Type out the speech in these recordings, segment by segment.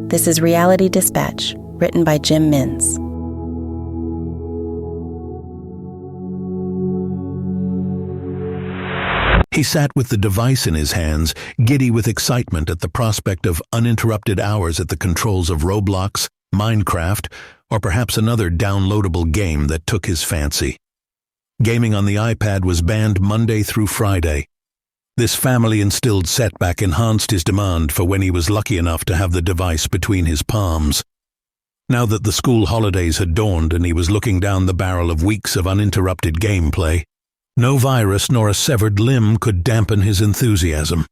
This is Reality Dispatch, written by Jim Mintz. He sat with the device in his hands, giddy with excitement at the prospect of uninterrupted hours at the controls of Roblox, Minecraft, or perhaps another downloadable game that took his fancy. Gaming on the iPad was banned Monday through Friday. This family-instilled setback enhanced his demand for when he was lucky enough to have the device between his palms. Now that the school holidays had dawned and he was looking down the barrel of weeks of uninterrupted gameplay, no virus nor a severed limb could dampen his enthusiasm.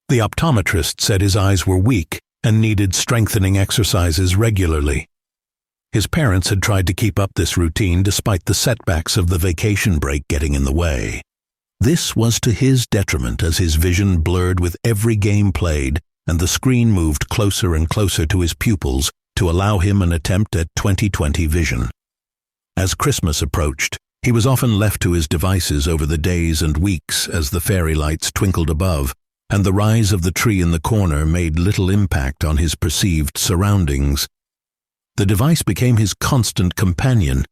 The optometrist said his eyes were weak and needed strengthening exercises regularly. His parents had tried to keep up this routine despite the setbacks of the vacation break getting in the way. This was to his detriment as his vision blurred with every game played and the screen moved closer and closer to his pupils to allow him an attempt at 20/20 vision. As Christmas approached, he was often left to his devices over the days and weeks as the fairy lights twinkled above, and the rise of the tree in the corner made little impact on his perceived surroundings. The device became his constant companion,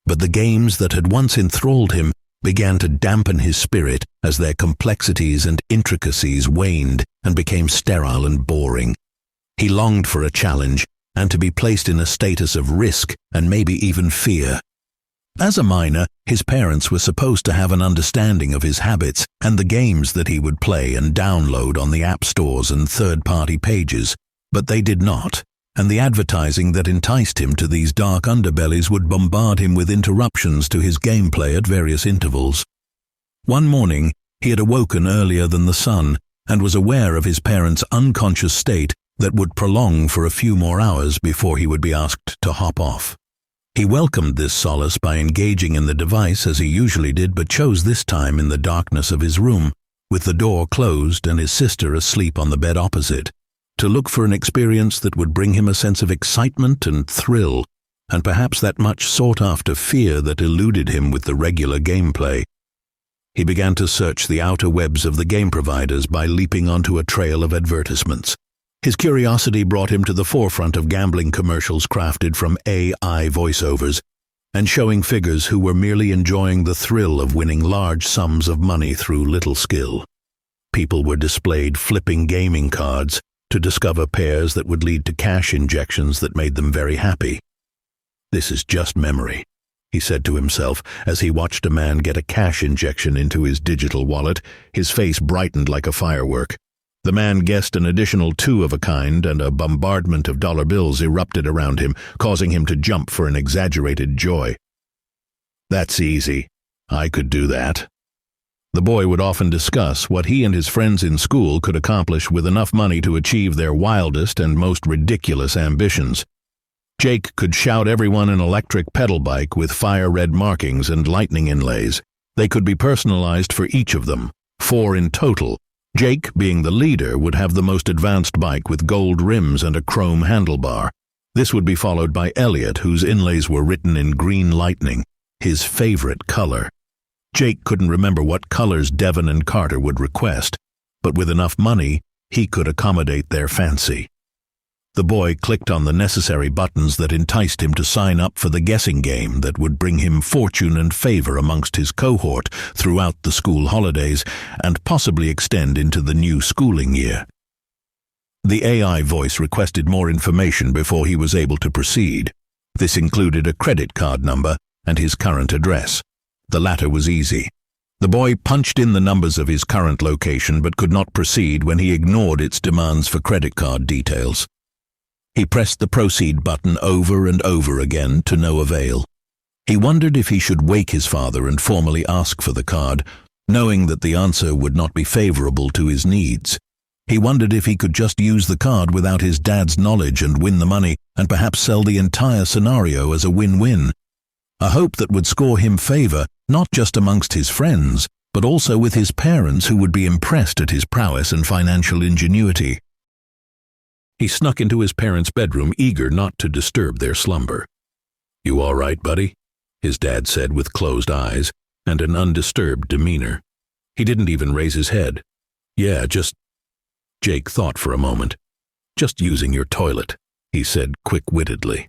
but the games that had once enthralled him began to dampen his spirit as their complexities and intricacies waned and became sterile and boring. He longed for a challenge and to be placed in a status of risk and maybe even fear. As a minor, his parents were supposed to have an understanding of his habits and the games that he would play and download on the app stores and third-party pages, but they did not, and the advertising that enticed him to these dark underbellies would bombard him with interruptions to his gameplay at various intervals. One morning, he had awoken earlier than the sun and was aware of his parents' unconscious state that would prolong for a few more hours before he would be asked to hop off. He welcomed this solace by engaging in the device as he usually did, but chose this time in the darkness of his room, with the door closed and his sister asleep on the bed opposite, to look for an experience that would bring him a sense of excitement and thrill, and perhaps that much sought-after fear that eluded him with the regular gameplay. He began to search the outer webs of the game providers by leaping onto a trail of advertisements. His curiosity brought him to the forefront of gambling commercials crafted from AI voiceovers and showing figures who were merely enjoying the thrill of winning large sums of money through little skill. People were displayed flipping gaming cards to discover pairs that would lead to cash injections that made them very happy. "This is just memory," he said to himself as he watched a man get a cash injection into his digital wallet. His face brightened like a firework. The man guessed an additional 2 of a kind, and a bombardment of dollar bills erupted around him, causing him to jump for an exaggerated joy. "That's easy. I could do that." The boy would often discuss what he and his friends in school could accomplish with enough money to achieve their wildest and most ridiculous ambitions. Jake could shout everyone an electric pedal bike with fire-red markings and lightning inlays. They could be personalized for each of them, 4 in total. Jake, being the leader, would have the most advanced bike with gold rims and a chrome handlebar. This would be followed by Elliot, whose inlays were written in green lightning, his favorite color. Jake couldn't remember what colors Devon and Carter would request, but with enough money, he could accommodate their fancy. The boy clicked on the necessary buttons that enticed him to sign up for the guessing game that would bring him fortune and favor amongst his cohort throughout the school holidays and possibly extend into the new schooling year. The AI voice requested more information before he was able to proceed. This included a credit card number and his current address. The latter was easy. The boy punched in the numbers of his current location but could not proceed when he ignored its demands for credit card details. He pressed the proceed button over and over again to no avail. He wondered if he should wake his father and formally ask for the card, knowing that the answer would not be favorable to his needs. He wondered if he could just use the card without his dad's knowledge and win the money and perhaps sell the entire scenario as a win-win. A hope that would score him favor, not just amongst his friends, but also with his parents, who would be impressed at his prowess and financial ingenuity. He snuck into his parents' bedroom, eager not to disturb their slumber. "You all right, buddy?" his dad said with closed eyes and an undisturbed demeanor. He didn't even raise his head. "Yeah, just..." Jake thought for a moment. "Just using your toilet," he said quick-wittedly.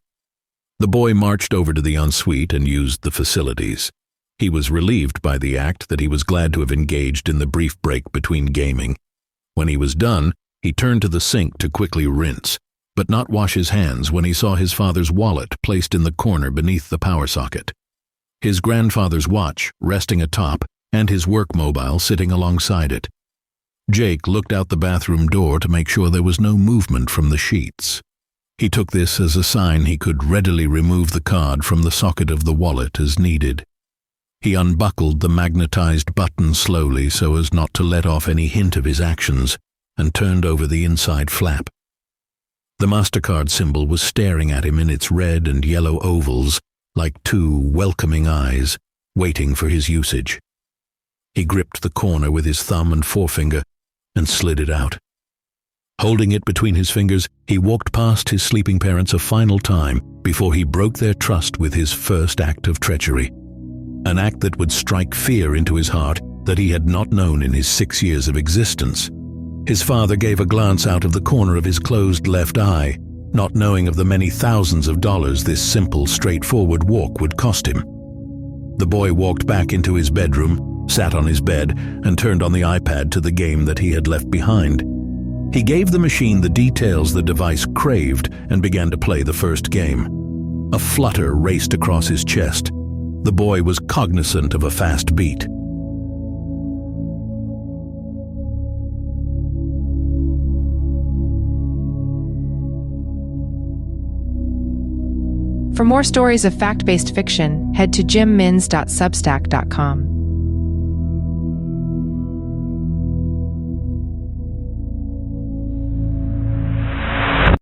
The boy marched over to the ensuite and used the facilities. He was relieved by the act that he was glad to have engaged in the brief break between gaming. When he was done, he turned to the sink to quickly rinse, but not wash his hands when he saw his father's wallet placed in the corner beneath the power socket. His grandfather's watch resting atop and his work mobile sitting alongside it. Jake looked out the bathroom door to make sure there was no movement from the sheets. He took this as a sign he could readily remove the card from the socket of the wallet as needed. He unbuckled the magnetized button slowly so as not to let off any hint of his actions and turned over the inside flap. The MasterCard symbol was staring at him in its red and yellow ovals like two welcoming eyes, waiting for his usage. He gripped the corner with his thumb and forefinger and slid it out. Holding it between his fingers, he walked past his sleeping parents a final time before he broke their trust with his first act of treachery. An act that would strike fear into his heart that he had not known in his 6 years of existence. His father gave a glance out of the corner of his closed left eye, not knowing of the many thousands of dollars this simple, straightforward walk would cost him. The boy walked back into his bedroom, sat on his bed, and turned on the iPad to the game that he had left behind. He gave the machine the details the device craved and began to play the first game. A flutter raced across his chest. The boy was cognizant of a fast beat. For more stories of fact-based fiction, head to jimmins.substack.com.